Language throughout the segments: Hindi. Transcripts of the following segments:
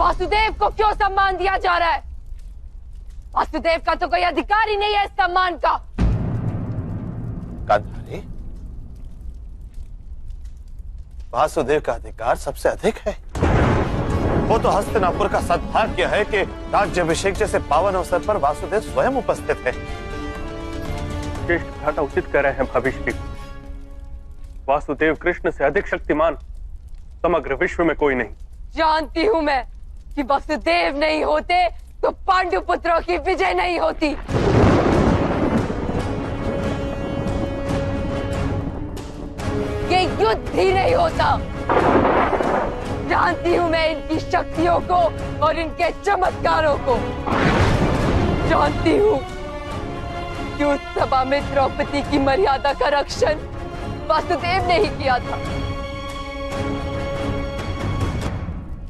वासुदेव को क्यों सम्मान दिया जा रहा है? वासुदेव का तो कोई अधिकार ही नहीं है इस सम्मान का। गांधारी, वासुदेव का अधिकार सबसे अधिक है। वो तो हस्तिनापुर का सद्भाग्य है कि राज्याभिषेक जैसे पावन अवसर पर वासुदेव स्वयं उपस्थित है। ज्येष्ठ भ्राता उचित कह रहे हैं भाभिश्री। वासुदेव कृष्ण से अधिक शक्तिमान समग्र विश्व में कोई नहीं। जानती हूं मैं कि वासुदेव नहीं होते तो पांडु पुत्रों की विजय नहीं होती। ये युद्ध ही नहीं होता। जानती हूं मैं इनकी शक्तियों को और इनके चमत्कारों को। जानती हूं कि उस सभा में द्रौपदी की मर्यादा का रक्षण वासुदेव ने ही किया था,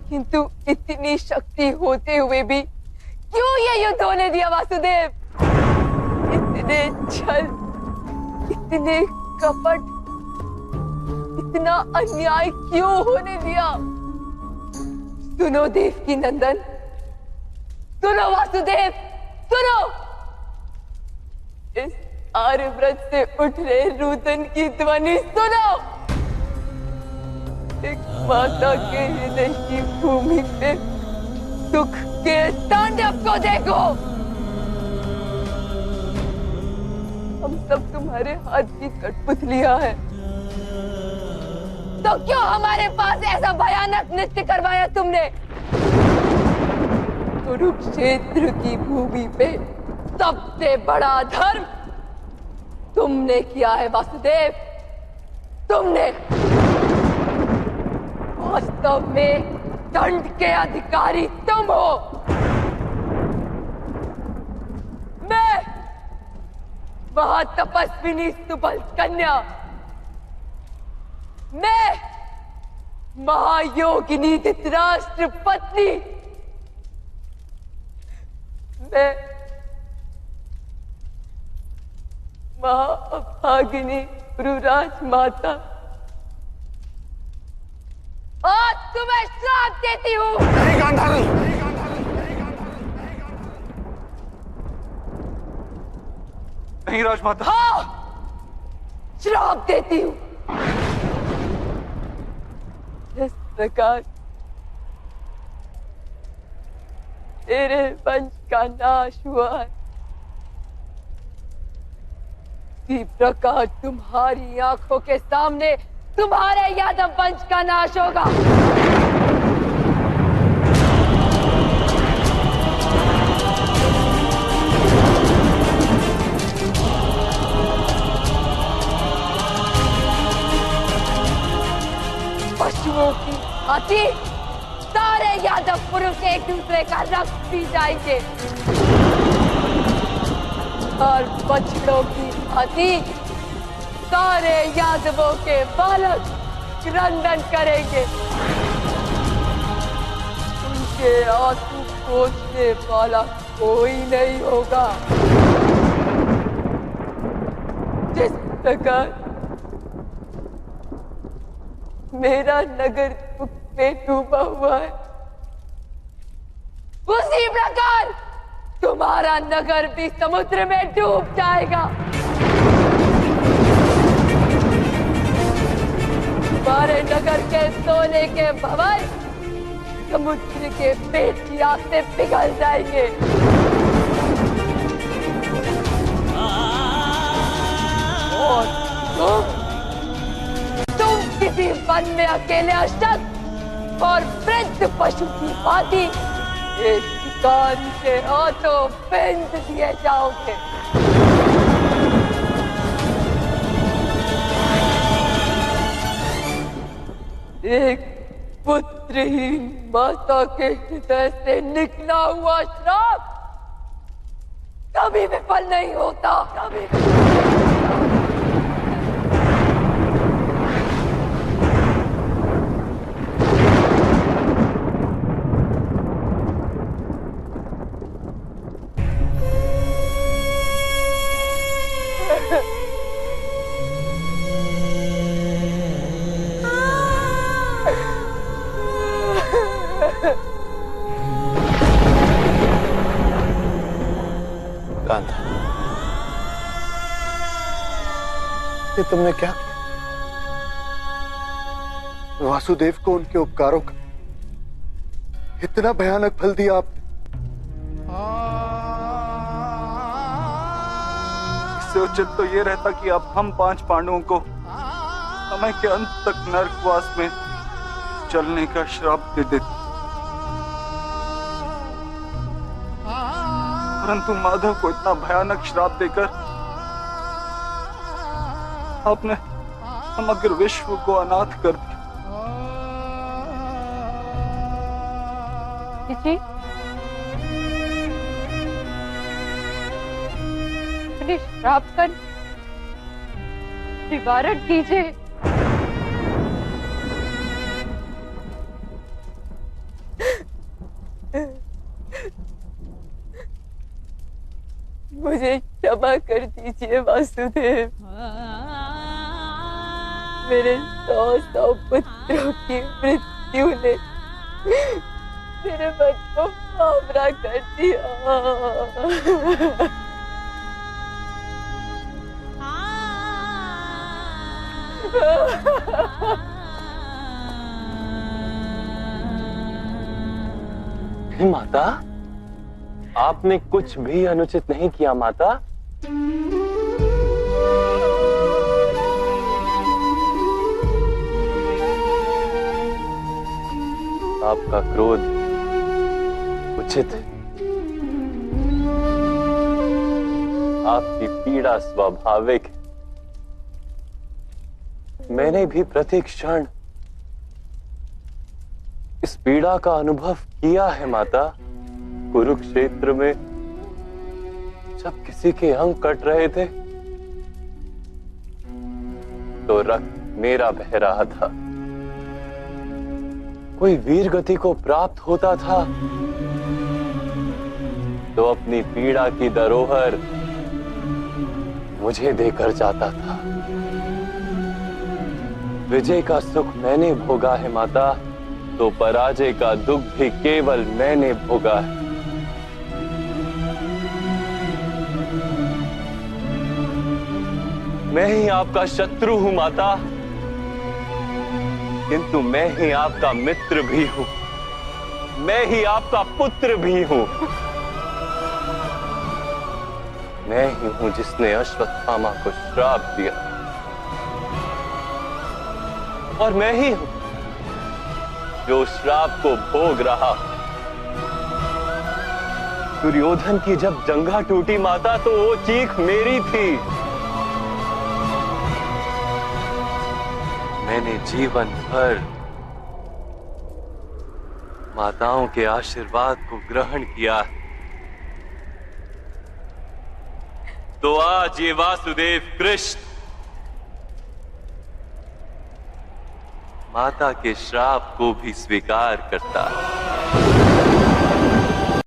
किंतु इतनी शक्ति होते हुए भी क्यों ये युद्ध होने दिया वासुदेव? इतने छल, इतने कपट, इतना अन्याय क्यों होने दिया? सुनो देवकी नंदन, सुनो वासुदेव, सुनो। इस आर्यव्रत से उठ रहे रुदन की ध्वनि सुनो। एक माता के हृदय की भूमि पे दुख के तांडव को देखो। हम सब तुम्हारे हाथ की कठपुतलियां हैं, तो क्यों हमारे पास ऐसा भयानक नृत्य करवाया तुमने? कुरुक्षेत्र की भूमि पे सबसे बड़ा धर्म तुमने किया है वासुदेव, तुमने। वास्तव में दंड के अधिकारी तुम हो। मैं महातपस्विनी सुबल कन्या, मैं महायोगिनी धृतराष्ट्र पत्नी, मैं महाअभागिनी गुरुराज माता आज तुम्हें श्राप देती हूँ। नहीं गांधारी, नहीं राजमाता। हाँ, श्राप देती हूँ। इस प्रकार तेरे वंश का नाश हुआ है, इसी प्रकार तुम्हारी आंखों के सामने तुम्हारे यादव वंश का नाश होगा। पशुओं की भांति सारे यादव पुरुष एक दूसरे का रक्त पी जाएंगे और बछड़ों की भांति सारे यादवों के बालक क्रंदन करेंगे। उनके आंसू पोंछने वाला कोई नहीं होगा। जिस प्रकार मेरा नगर दुख में डूबा हुआ है, उसी प्रकार तुम्हारा नगर भी समुद्र में डूब जाएगा। तुम्हारे नगर के सोने के भवन समुद्र के पेट की आग से पिघल जाएंगे। और तुम किसी वन में अकेले अशक्त और वृद्ध पशु की भांति एक शिकारी के हाथों फेंक दिए जाओगे। एक पुत्रहीन माता के हृदय से निकला हुआ श्राप कभी विफल नहीं होता, कभी ये तुमने क्या किया? वासुदेव को उनके उपकारों का इतना भयानक फल दिया आपने। इससे उचित तो ये रहता कि अब हम 5 पांडवों को समय के अंत तक नरकवास में चलने का श्राप दे देते, परंतु माधव को इतना भयानक श्राप देकर आपने समग्र विश्व को अनाथ कर दिया। जी श्राप कर निवारण कीजिए। मुझे क्षमा कर दीजिए वासुदेव। मेरे 100 पुत्रों की मृत्यु ने मेरे मन को भावना कर दिया। माता, आपने कुछ भी अनुचित नहीं किया माता। आपका क्रोध उचित है, आपकी पीड़ा स्वाभाविक है। मैंने भी प्रत्येक क्षण इस पीड़ा का अनुभव किया है माता। कुरुक्षेत्र में जब किसी के अंग कट रहे थे तो रक्त मेरा बह रहा था, कोई वीर गति को प्राप्त होता था तो अपनी पीड़ा की धरोहर मुझे देकर जाता था। विजय का सुख मैंने भोगा है माता, तो पराजय का दुख भी केवल मैंने भोगा है। मैं ही आपका शत्रु हूं माता, किंतु मैं ही आपका मित्र भी हूं, मैं ही आपका पुत्र भी हूं। मैं ही हूं जिसने अश्वत्थामा को श्राप दिया, और मैं ही हूं जो श्राप को भोग रहा। दुर्योधन की जब जंघा टूटी माता तो वो चीख मेरी थी। मैंने जीवन भर माताओं के आशीर्वाद को ग्रहण किया, तो आज ये वासुदेव कृष्ण माता के श्राप को भी स्वीकार करता है।